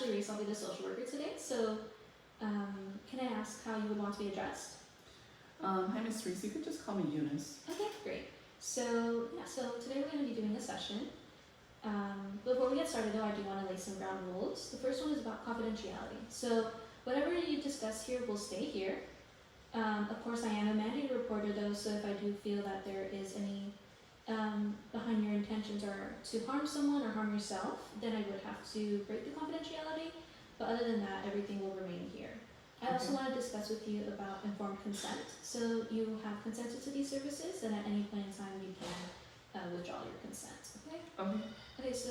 actually Reese. I'll be the social worker today. So, can I ask how you would want to be addressed? Hi, Miss Reese. You could just call me Eunice. Okay, great. So, today we're going to be doing a session. Before we get started, though, I do want to lay some ground rules. The first one is about confidentiality. So, whatever you discuss here will stay here. Of course, I am a mandated reporter, though, so if I do feel that there is any behind your intentions are to harm someone or harm yourself, then I would have to break the confidentiality. But other than that, everything will remain here. I also want to discuss with you about informed consent. So you have consented to these services, and at any point in time, you can withdraw your consent. Okay? Okay. Okay, so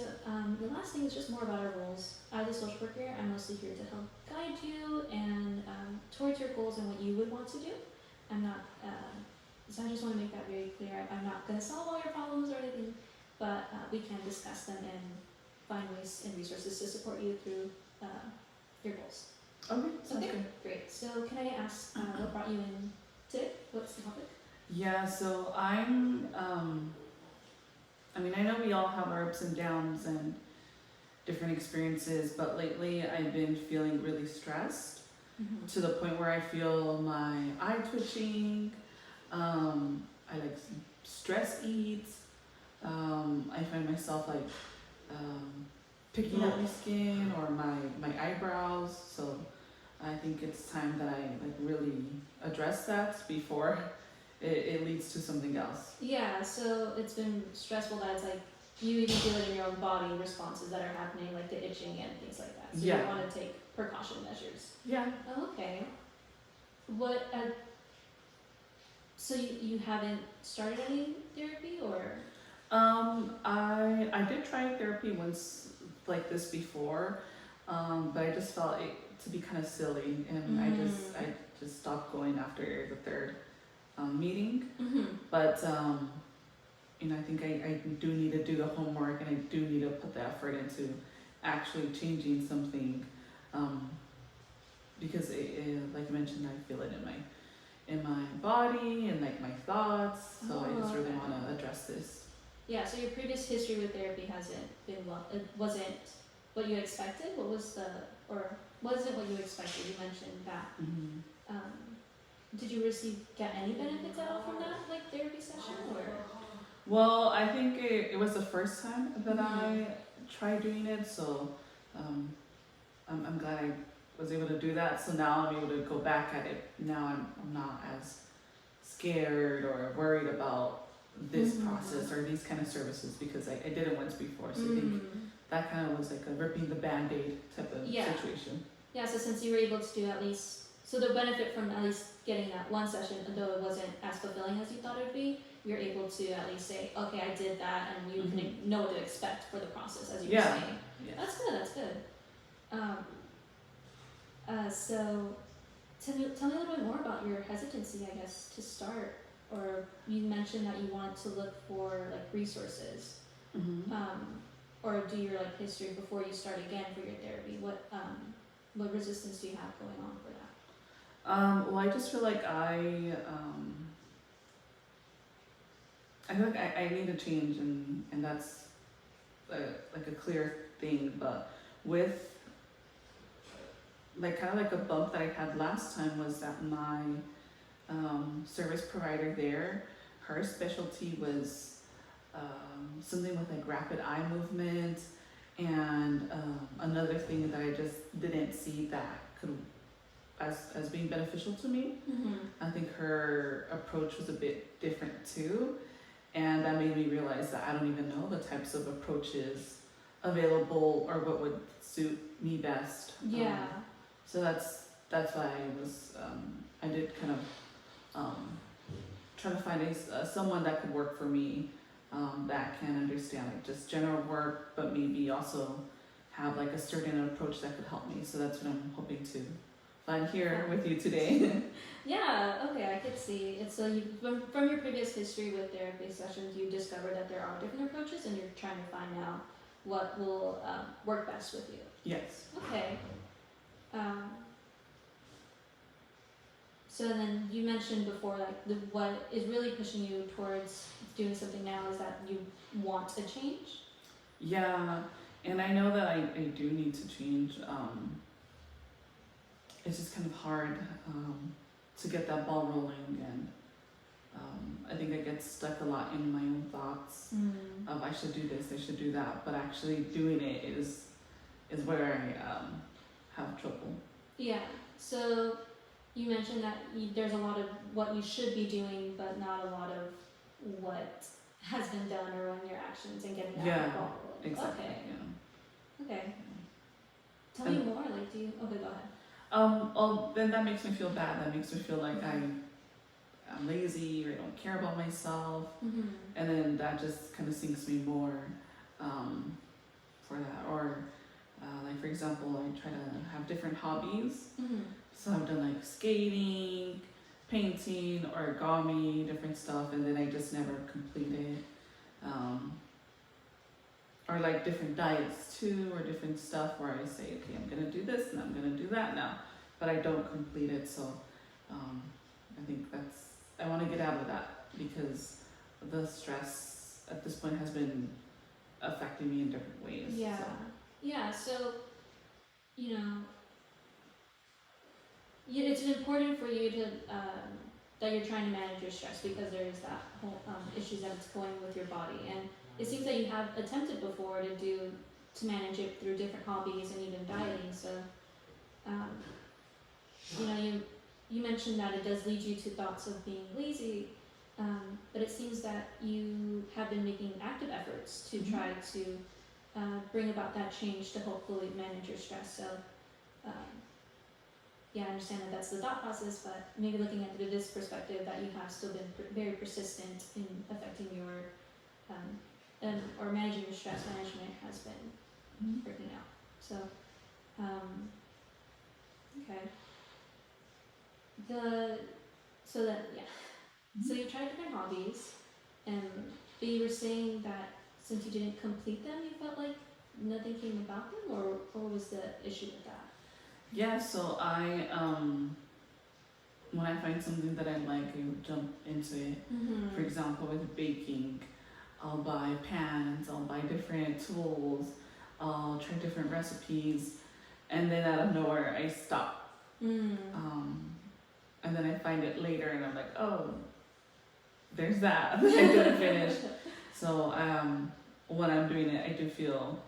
the last thing is just more about our roles. As a social worker, I'm mostly here to help guide you and towards your goals and what you would want to do. I'm not, so I just want to make that very clear. I'm not going to solve all your problems or anything, but we can discuss them and find ways and resources to support you through your goals. Okay, sounds Okay, good. great. So can I ask what brought you in today? What's the topic? Yeah, so I'm, I mean, I know we all have our ups and downs and different experiences, but lately I've been feeling really stressed to the point where I feel my eye twitching, I like stress eats, I find myself like picking at my skin or my eyebrows, so I think it's time that I like really address that before it leads to something else. Yeah, so it's been stressful that it's like you even feel it in your own body, responses that are happening, like the itching and things like that. So Yeah. you want to take precaution measures. Yeah. Oh, okay. What? So you haven't started any therapy or? I did try therapy once like this before, but I just felt it to be kind of silly, and I just stopped going after the third meeting. But you know, I think I do need to do the homework, and I do need to put the effort into actually changing something, because like I mentioned, I feel it in my body and like my thoughts. So I just really want to address this. Yeah, so your previous history with therapy hasn't been well. It wasn't what you expected. What was or wasn't what you expected? You mentioned that. Did you get any benefits at all from that, like therapy session, or? Well, I think it was the first time that I tried doing it, so I'm glad I was able to do that. So now I'm able to go back at it. Now I'm not as scared or worried about this process or these kind of services, because I did it once before, so I think that kind of was like a ripping the band-aid type of situation. Yeah, so since you were able to do at least, so the benefit from at least getting that one session, though it wasn't as fulfilling as you thought it would be, you're able to at least say, okay, I did that, and you can know what to expect for the process, as you were saying. Yeah. That's good. So tell me a little bit more about your hesitancy, I guess, to start. Or you mentioned that you want to look for like resources, or do your like history before you start again for your therapy. What resistance do you have going on for that? Well, I just feel like I feel like I need to change, and that's like a clear thing. But with like kind of like a bump that I had last time was that my service provider there, her specialty was something with like rapid eye movement, and another thing that I just didn't see that could as being beneficial to me. I think her approach was a bit different too, and that made me realize that I don't even know the types of approaches available or what would suit me best. So that's why I did kind of try to find someone that could work for me, that can understand like just general work, but maybe also have like a certain approach that could help me. So that's what I'm hoping to find here with you today. Yeah, okay, I could see it. So from your previous history with therapy sessions, you discovered that there are different approaches, and you're trying to find out what will work best with you. Yes. Okay. So then you mentioned before, like what is really pushing you towards doing something now is that you want a change. Yeah, And I know that I do need to change. It's just kind of hard to get that ball rolling, and I think I get stuck a lot in my own thoughts of I should do this, I should do that, but actually doing it is where I have trouble. Yeah. So you mentioned that there's a lot of what you should be doing, but not a lot of what has been done or on your actions and getting that ball rolling. Exactly. Okay. Yeah. Okay. Tell me more. Like, do you? Okay, go ahead. Well, then that makes me feel bad. That makes me feel like I'm lazy or I don't care about myself, and then that just kind of sinks me more for that. Or like for example, I try to have different hobbies. So I've done like skating, painting, origami, different stuff, and then I just never complete it. Or like different diets too, or different stuff where I say, okay, I'm gonna do this and I'm gonna do that now, but I don't complete it. So I think I want to get out of that because the stress at this point has been affecting me in different ways. Yeah. So. Yeah. So, you know, it's important for you to that you're trying to manage your stress because there is that whole issues that it's going with your body, and it seems that you have attempted before to manage it through different hobbies and even dieting. So, you know, you mentioned that it does lead you to thoughts of being lazy, but it seems that you have been making active efforts to try to bring about that change to hopefully manage your stress. So, yeah, I understand that that's the thought process, but maybe looking at it through this perspective, that you have still been very persistent in affecting your or managing your stress management has been working out. So, okay. So you tried different hobbies, but you were saying that since you didn't complete them, you felt like nothing came about them, or what was the issue with that? Yeah, so I when I find something that I like, I would jump into it. For example, with baking, I'll buy pans, I'll buy different tools, I'll try different recipes, and then out of nowhere I stop. And then I find it later and I'm like, oh, there's that. I didn't finish. So when I'm doing it, I do feel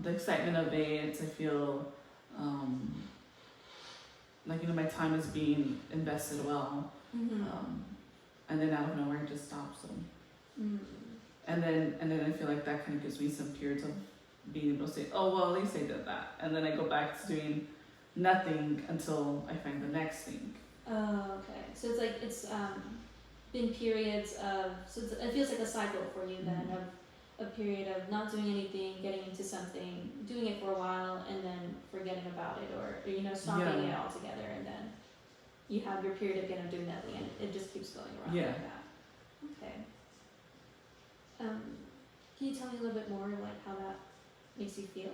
the excitement of it. I feel like, you know, my time is being invested well. And then out of nowhere it just stops. So. And then I feel like that kind of gives me some periods of being able to say, oh, well, at least I did that. And then I go back to doing nothing until I find the next thing. Oh, okay. So it's like it's been periods of, so it feels like a cycle for you then, of a period of not doing anything, getting into something, doing it for a while, and then forgetting about it, or you know, stopping it altogether, and then you have your period again of doing nothing, and it just keeps going around like that. Okay. Can you tell me a little bit more, like how that makes you feel?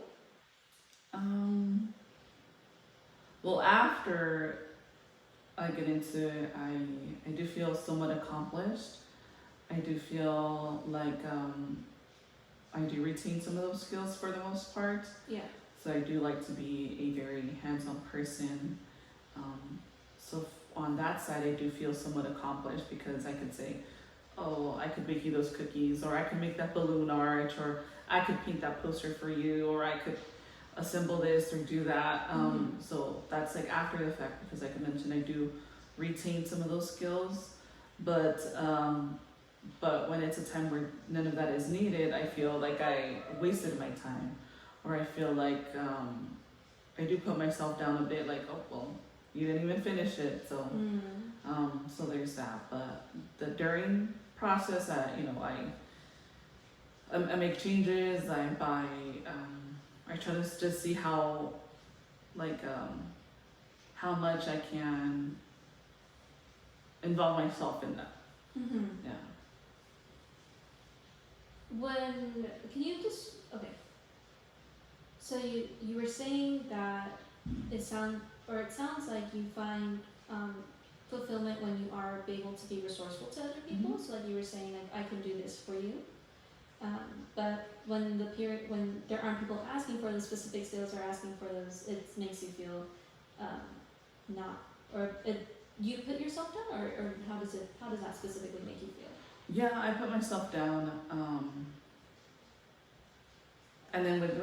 Well, after I get into it, I do feel somewhat accomplished. I do feel like I do retain some of those skills for the most part. Yeah. So I do like to be a very hands-on person. So on that side, I do feel somewhat accomplished because I could say, oh, I could make you those cookies, or I could make that balloon art, or I could paint that poster for you, or I could assemble this or do that. So that's like after the fact, because like I mentioned, I do retain some of those skills, but when it's a time where none of that is needed, I feel like I wasted my time, or I feel like I do put myself down a bit, like, oh, well, you didn't even finish it. So so there's that. But the during process, I make changes. I buy. I try to just see how much I can involve myself in that. Yeah. Can you just, okay. So you were saying that it sounds like you find fulfillment when you are able to be resourceful to other people. So like you were saying, like, I can do this for you. But when there aren't people asking for the specific skills or asking for those, it makes you feel not, or you put yourself down, or how does that specifically make you feel? Yeah, I put myself down, and then with the